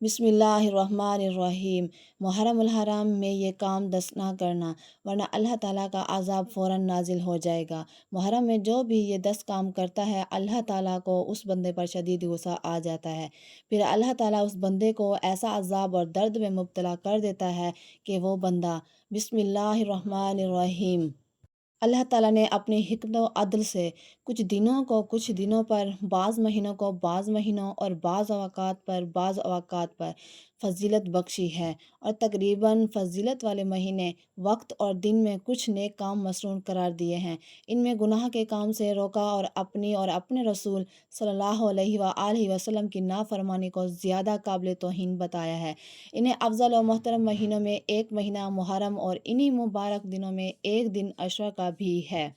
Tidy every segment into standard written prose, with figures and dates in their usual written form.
بسم اللہ الرحمن الرحیم۔ محرم الحرام میں یہ کام دست نہ کرنا ورنہ اللہ تعالیٰ کا عذاب فوراً نازل ہو جائے گا۔ محرم میں جو بھی یہ 10 کام کرتا ہے اللہ تعالیٰ کو اس بندے پر شدید غصہ آ جاتا ہے۔ پھر اللہ تعالیٰ اس بندے کو ایسا عذاب اور درد میں مبتلا کر دیتا ہے کہ وہ بندہ بسم اللہ الرحمن الرحیم، اللہ تعالیٰ نے اپنی حکمت و عدل سے کچھ دنوں کو کچھ دنوں پر، بعض مہینوں کو بعض مہینوں اور بعض اوقات پر بعض اوقات پر فضیلت بخشی ہے، اور تقریباً فضیلت والے مہینے، وقت اور دن میں کچھ نیک کام مسنون قرار دیے ہیں۔ ان میں گناہ کے کام سے روکا اور اپنی اور اپنے رسول صلی اللہ علیہ وآلہ وسلم کی نافرمانی کو زیادہ قابل توہین بتایا ہے۔ انہیں افضل و محترم مہینوں میں ایک مہینہ محرم اور انہی مبارک دنوں میں ایک دن عاشورہ کا بھی ہے۔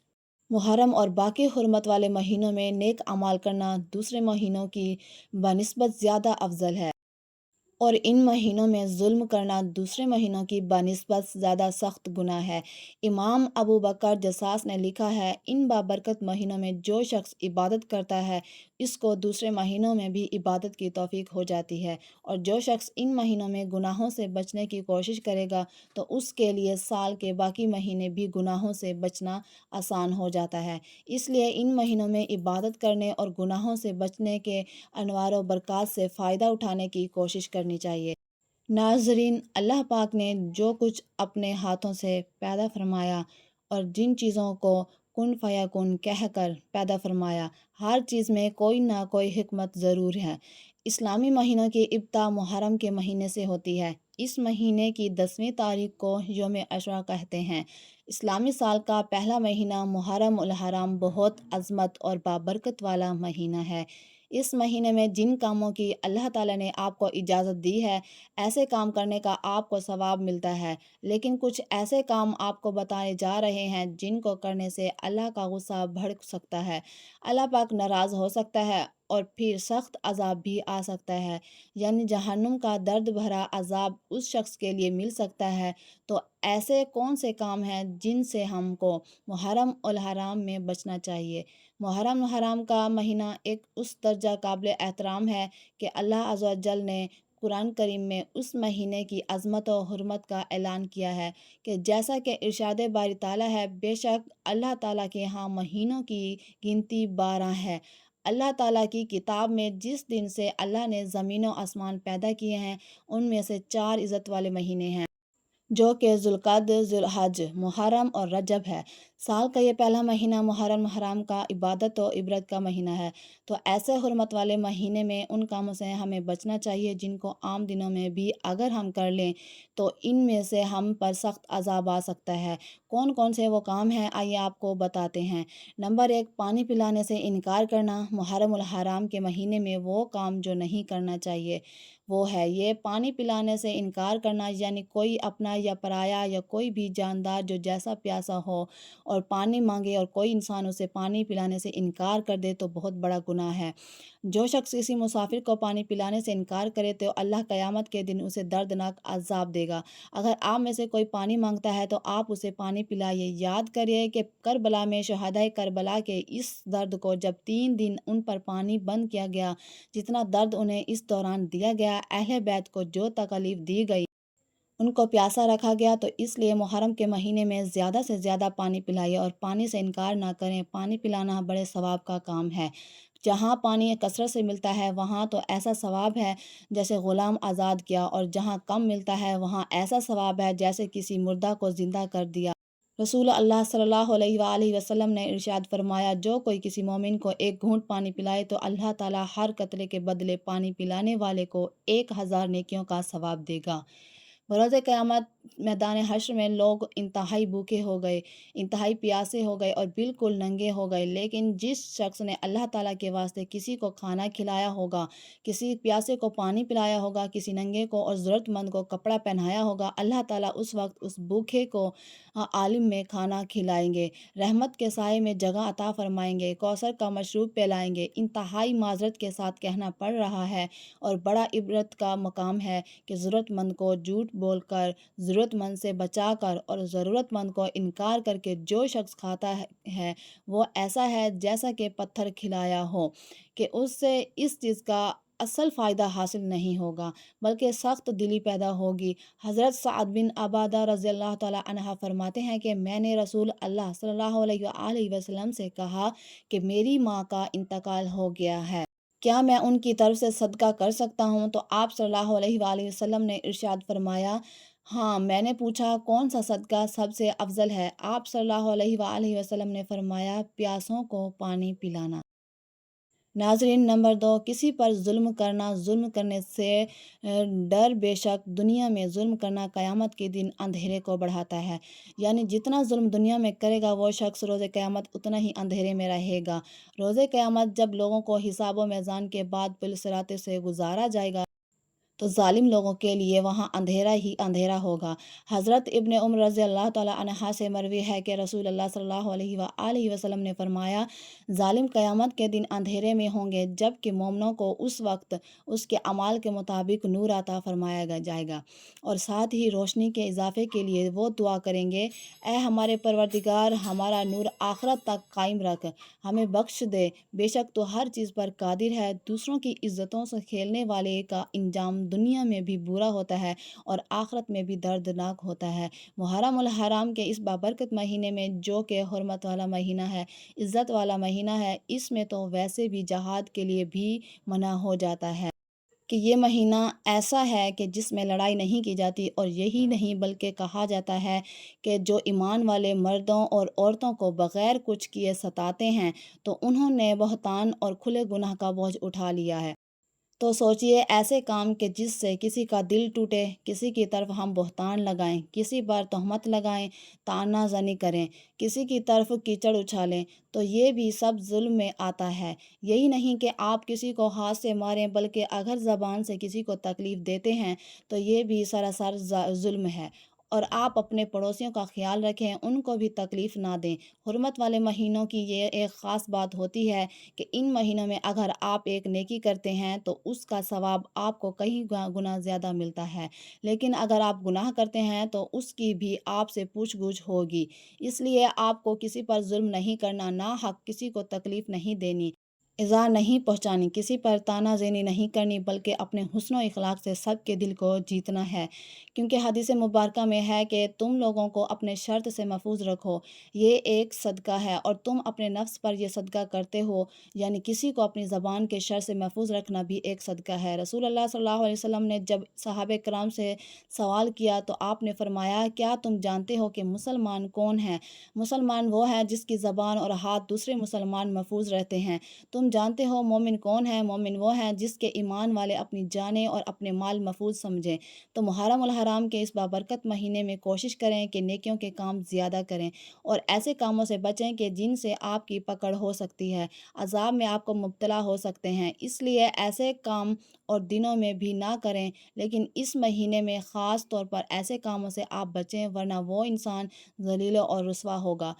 محرم اور باقی حرمت والے مہینوں میں نیک اعمال کرنا دوسرے مہینوں کی بنسبت زیادہ افضل ہے، اور ان مہینوں میں ظلم کرنا دوسرے مہینوں کی بنسبت زیادہ سخت گناہ ہے۔ امام ابو بکر جساس نے لکھا ہے، ان بابرکت مہینوں میں جو شخص عبادت کرتا ہے اس کو دوسرے مہینوں میں بھی عبادت کی توفیق ہو جاتی ہے، اور جو شخص ان مہینوں میں گناہوں سے بچنے کی کوشش کرے گا تو اس کے لیے سال کے باقی مہینے بھی گناہوں سے بچنا آسان ہو جاتا ہے۔ اس لیے ان مہینوں میں عبادت کرنے اور گناہوں سے بچنے کے انوار و برکات سے فائدہ اٹھانے کی کوشش کرنی چاہیے۔ ناظرین، اللہ پاک نے جو کچھ اپنے ہاتھوں سے پیدا فرمایا اور جن چیزوں کو کن فیکن کہہ کر پیدا فرمایا، ہر چیز میں کوئی نہ کوئی حکمت ضرور ہے۔ اسلامی مہینوں کی ابتدا محرم کے مہینے سے ہوتی ہے۔ اس مہینے کی 10ویں تاریخ کو یوم عاشورہ کہتے ہیں۔ اسلامی سال کا پہلا مہینہ محرم الحرام بہت عظمت اور بابرکت والا مہینہ ہے۔ اس مہینے میں جن کاموں کی اللہ تعالیٰ نے آپ کو اجازت دی ہے، ایسے کام کرنے کا آپ کو ثواب ملتا ہے، لیکن کچھ ایسے کام آپ کو بتائے جا رہے ہیں جن کو کرنے سے اللہ کا غصہ بھڑک سکتا ہے، اللہ پاک ناراض ہو سکتا ہے، اور پھر سخت عذاب بھی آ سکتا ہے، یعنی جہنم کا درد بھرا عذاب اس شخص کے لیے مل سکتا ہے۔ تو ایسے کون سے کام ہیں جن سے ہم کو محرم الحرام میں بچنا چاہیے؟ محرم الحرام کا مہینہ ایک اس درجہ قابل احترام ہے کہ اللہ عز و جل نے قرآن کریم میں اس مہینے کی عظمت و حرمت کا اعلان کیا ہے کہ جیسا کہ ارشاد باری تعالیٰ ہے، بے شک اللہ تعالیٰ کے ہاں مہینوں کی گنتی 12 ہے۔ اللہ تعالیٰ کی کتاب میں جس دن سے اللہ نے زمین و آسمان پیدا کیے ہیں ان میں سے 4 عزت والے مہینے ہیں، جو کہ ذوالقعدہ، ذوالحج، محرم اور رجب ہے۔ سال کا یہ پہلا مہینہ محرم حرام کا عبادت و عبرت کا مہینہ ہے، تو ایسے حرمت والے مہینے میں ان کاموں سے ہمیں بچنا چاہیے جن کو عام دنوں میں بھی اگر ہم کر لیں تو ان میں سے ہم پر سخت عذاب آ سکتا ہے۔ کون کون سے وہ کام ہیں آئیے آپ کو بتاتے ہیں۔ نمبر 1، پانی پلانے سے انکار کرنا۔ محرم الحرام کے مہینے میں وہ کام جو نہیں کرنا چاہیے وہ ہے یہ پانی پلانے سے انکار کرنا، یعنی کوئی اپنا یا پرایا یا کوئی بھی جاندار جو جیسا پیاسا ہو اور پانی مانگے اور کوئی انسان اسے پانی پلانے سے انکار کر دے تو بہت بڑا گناہ ہے۔ جو شخص کسی مسافر کو پانی پلانے سے انکار کرے تو اللہ قیامت کے دن اسے دردناک عذاب دے گا۔ اگر آپ میں سے کوئی پانی مانگتا ہے تو آپ اسے پانی پلائیے۔ یاد کریے کہ کربلا میں شہدائے کربلا کے اس درد کو جب 3 دن ان پر پانی بند کیا گیا، جتنا درد انہیں اس دوران دیا گیا، اہل بیت کو جو تکلیف دی گئی، ان کو پیاسا رکھا گیا، تو اس لیے محرم کے مہینے میں زیادہ سے زیادہ پانی پلائیے اور پانی سے انکار نہ کریں۔ پانی پلانا بڑے ثواب کا کام ہے۔ جہاں پانی کثرت سے ملتا ہے وہاں تو ایسا ثواب ہے جیسے غلام آزاد کیا، اور جہاں کم ملتا ہے وہاں ایسا ثواب ہے جیسے کسی مردہ کو زندہ کر دیا۔ رسول اللہ صلی اللہ علیہ وآلہ وسلم نے ارشاد فرمایا، جو کوئی کسی مومن کو ایک گھونٹ پانی پلائے تو اللہ تعالیٰ ہر قطرے کے بدلے پانی پلانے والے کو 1000 نیکیوں کا ثواب دے گا۔ بروز قیامت میدان حشر میں لوگ انتہائی بھوکے ہو گئے، انتہائی پیاسے ہو گئے اور بالکل ننگے ہو گئے، لیکن جس شخص نے اللہ تعالیٰ کے واسطے کسی کو کھانا کھلایا ہوگا، کسی پیاسے کو پانی پلایا ہوگا، کسی ننگے کو اور ضرورت مند کو کپڑا پہنایا ہوگا، اللہ تعالیٰ اس وقت اس بھوکے کو عالم میں کھانا کھلائیں گے، رحمت کے سائے میں جگہ عطا فرمائیں گے، کوثر کا مشروب پلائیں گے۔ انتہائی معذرت کے ساتھ کہنا پڑ رہا ہے اور بڑا عبرت کا مقام ہے کہ ضرورت مند کو جھوٹ بول کر، ضرورت مند سے بچا کر اور ضرورت مند کو انکار کر کے جو شخص کھاتا ہے وہ ایسا ہے جیسا کہ پتھر کھلایا ہو، کہ اس سے اس چیز کا اصل فائدہ حاصل نہیں ہوگا بلکہ سخت دلی پیدا ہوگی۔ حضرت سعد بن عبادہ رضی اللہ تعالیٰ عنہ فرماتے ہیں کہ میں نے رسول اللہ صلی اللہ علیہ وآلہ وسلم سے کہا کہ میری ماں کا انتقال ہو گیا ہے، کیا میں ان کی طرف سے صدقہ کر سکتا ہوں؟ تو آپ صلی اللہ علیہ وآلہ وسلم نے ارشاد فرمایا، ہاں۔ میں نے پوچھا کون سا صدقہ سب سے افضل ہے؟ آپ صلی اللہ علیہ وآلہ وسلم نے فرمایا، پیاسوں کو پانی پلانا۔ ناظرین، نمبر 2، کسی پر ظلم کرنا۔ ظلم کرنے سے ڈر، بے شک دنیا میں ظلم کرنا قیامت کے دن اندھیرے کو بڑھاتا ہے، یعنی جتنا ظلم دنیا میں کرے گا وہ شخص روز قیامت اتنا ہی اندھیرے میں رہے گا۔ روز قیامت جب لوگوں کو حساب و میزان کے بعد پل صراط سے گزارا جائے گا تو ظالم لوگوں کے لیے وہاں اندھیرا ہی اندھیرا ہوگا۔ حضرت ابن عمر رضی اللہ تعالیٰ عنہ سے مروی ہے کہ رسول اللہ صلی اللہ علیہ وآلہ وسلم نے فرمایا، ظالم قیامت کے دن اندھیرے میں ہوں گے، جبکہ مومنوں کو اس وقت اس کے اعمال کے مطابق نور عطا فرمایا جائے گا، اور ساتھ ہی روشنی کے اضافے کے لیے وہ دعا کریں گے، اے ہمارے پروردگار، ہمارا نور آخرت تک قائم رکھ، ہمیں بخش دے، بے شک تو ہر چیز پر قادر ہے۔ دوسروں کی عزتوں سے کھیلنے والے کا انجام دنیا میں بھی برا ہوتا ہے اور آخرت میں بھی دردناک ہوتا ہے۔ محرم الحرام کے اس بابرکت مہینے میں، جو کہ حرمت والا مہینہ ہے، عزت والا مہینہ ہے، اس میں تو ویسے بھی جہاد کے لیے بھی منع ہو جاتا ہے کہ یہ مہینہ ایسا ہے کہ جس میں لڑائی نہیں کی جاتی، اور یہی نہیں بلکہ کہا جاتا ہے کہ جو ایمان والے مردوں اور عورتوں کو بغیر کچھ کیے ستاتے ہیں تو انہوں نے بہتان اور کھلے گناہ کا بوجھ اٹھا لیا ہے۔ تو سوچئے، ایسے کام کہ جس سے کسی کا دل ٹوٹے، کسی کی طرف ہم بہتان لگائیں، کسی پر تہمت لگائیں، طعنہ زنی کریں، کسی کی طرف کیچڑ اچھالیں، تو یہ بھی سب ظلم میں آتا ہے۔ یہی نہیں کہ آپ کسی کو ہاتھ سے ماریں، بلکہ اگر زبان سے کسی کو تکلیف دیتے ہیں تو یہ بھی سراسر ظلم ہے۔ اور آپ اپنے پڑوسیوں کا خیال رکھیں، ان کو بھی تکلیف نہ دیں۔ حرمت والے مہینوں کی یہ ایک خاص بات ہوتی ہے کہ ان مہینوں میں اگر آپ ایک نیکی کرتے ہیں تو اس کا ثواب آپ کو کئی گنا زیادہ ملتا ہے، لیکن اگر آپ گناہ کرتے ہیں تو اس کی بھی آپ سے پوچھ گچھ ہوگی۔ اس لیے آپ کو کسی پر ظلم نہیں کرنا، ناحق کسی کو تکلیف نہیں دینی، ایذا نہیں پہنچانی، کسی پر طعنہ زنی نہیں کرنی، بلکہ اپنے حسن و اخلاق سے سب کے دل کو جیتنا ہے، کیونکہ حدیث مبارکہ میں ہے کہ تم لوگوں کو اپنے شرط سے محفوظ رکھو، یہ ایک صدقہ ہے، اور تم اپنے نفس پر یہ صدقہ کرتے ہو، یعنی کسی کو اپنی زبان کے شر سے محفوظ رکھنا بھی ایک صدقہ ہے۔ رسول اللہ صلی اللہ علیہ وسلم نے جب صحابہ کرام سے سوال کیا تو آپ نے فرمایا، کیا تم جانتے ہو کہ مسلمان کون ہے؟ مسلمان وہ ہے جس کی زبان اور ہاتھ دوسرے مسلمان محفوظ رہتے ہیں۔ تم جانتے ہو مومن کون ہے؟ مومن وہ ہے جس کے ایمان والے اپنی جانیں اور اپنے مال محفوظ سمجھیں۔ تو محرم الحرام کے اس بابرکت مہینے میں کوشش کریں کہ نیکیوں کے کام زیادہ کریں، اور ایسے کاموں سے بچیں کہ جن سے آپ کی پکڑ ہو سکتی ہے، عذاب میں آپ کو مبتلا ہو سکتے ہیں، اس لیے ایسے کام اور دنوں میں بھی نہ کریں، لیکن اس مہینے میں خاص طور پر ایسے کاموں سے آپ بچیں، ورنہ وہ انسان ذلیل اور رسوا ہوگا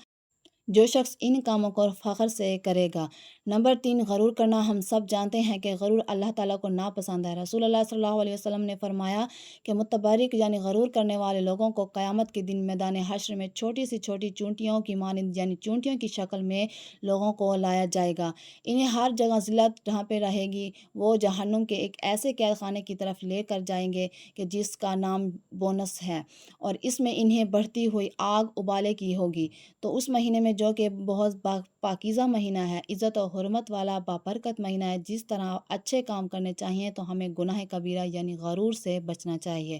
جو شخص ان کاموں کو فخر سے کرے گا۔ نمبر 3، غرور کرنا۔ ہم سب جانتے ہیں کہ غرور اللہ تعالیٰ کو ناپسند ہے۔ رسول اللہ صلی اللہ علیہ وسلم نے فرمایا کہ متبرک یعنی غرور کرنے والے لوگوں کو قیامت کے دن میدان حشر میں چھوٹی سی چھوٹی چونٹیوں کی مانند یعنی چونٹیوں کی شکل میں لوگوں کو لایا جائے گا، انہیں ہر جگہ ذلت ڈھانپے رہے گی، وہ جہنم کے ایک ایسے قید خانے کی طرف لے کر جائیں گے کہ جس کا نام بونس ہے، اور اس میں انہیں بڑھتی ہوئی آگ ابالے کی ہوگی۔ تو اس مہینے میں، جو کہ بہت پاکیزہ مہینہ ہے، عزت و حرمت والا بابرکت مہینہ ہے، جس طرح اچھے کام کرنے چاہیے تو ہمیں گناہ کبیرہ یعنی غرور سے بچنا چاہیے۔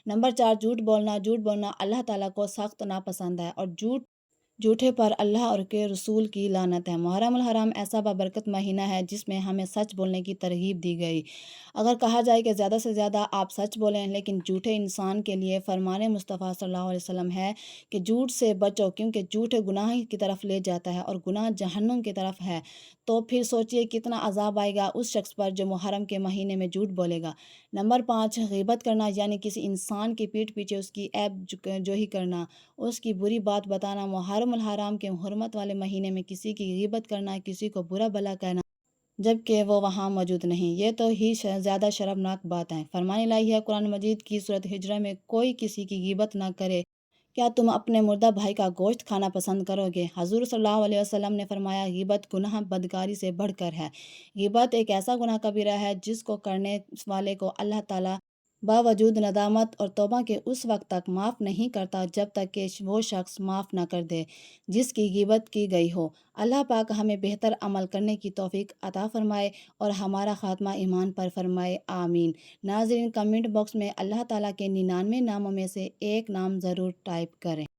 نمبر 4، جھوٹ بولنا۔ جھوٹ بولنا اللہ تعالیٰ کو سخت ناپسند ہے، اور جھوٹے پر اللہ اور کے رسول کی لعنت ہے۔ محرم الحرام ایسا بابرکت مہینہ ہے جس میں ہمیں سچ بولنے کی ترغیب دی گئی۔ اگر کہا جائے کہ زیادہ سے زیادہ آپ سچ بولیں، لیکن جھوٹے انسان کے لیے فرمان مصطفیٰ صلی اللہ علیہ وسلم ہے کہ جھوٹ سے بچو، کیونکہ جھوٹ گناہ کی طرف لے جاتا ہے، اور گناہ جہنم کی طرف ہے۔ تو پھر سوچئے کتنا عذاب آئے گا اس شخص پر جو محرم کے مہینے میں جھوٹ بولے گا۔ نمبر 5، غیبت کرنا، یعنی کسی انسان کی پیٹھ پیچھے اس کی عیب جوہی کرنا، اس کی بری بات بتانا۔ محرم الحرام کے حرمت والے مہینے میں کسی کی غیبت کرنا، کسی کو برا بھلا کہنا جبکہ وہ وہاں موجود نہیں، یہ تو ہی زیادہ شرمناک بات ہے۔ فرمان الہی ہے قرآن مجید کی سورۃ ہجر میں، کوئی کسی کی غیبت نہ کرے، کیا تم اپنے مردہ بھائی کا گوشت کھانا پسند کرو گے؟ حضور صلی اللہ علیہ وسلم نے فرمایا، غیبت گناہ بدکاری سے بڑھ کر ہے۔ غیبت ایک ایسا گناہ کبیرہ ہے جس کو کرنے والے کو اللہ تعالیٰ باوجود ندامت اور توبہ کے اس وقت تک معاف نہیں کرتا جب تک کہ وہ شخص معاف نہ کر دے جس کی غیبت کی گئی ہو۔ اللہ پاک ہمیں بہتر عمل کرنے کی توفیق عطا فرمائے اور ہمارا خاتمہ ایمان پر فرمائے، آمین۔ ناظرین، کمنٹ باکس میں اللہ تعالیٰ کے 99 ناموں میں سے ایک نام ضرور ٹائپ کریں۔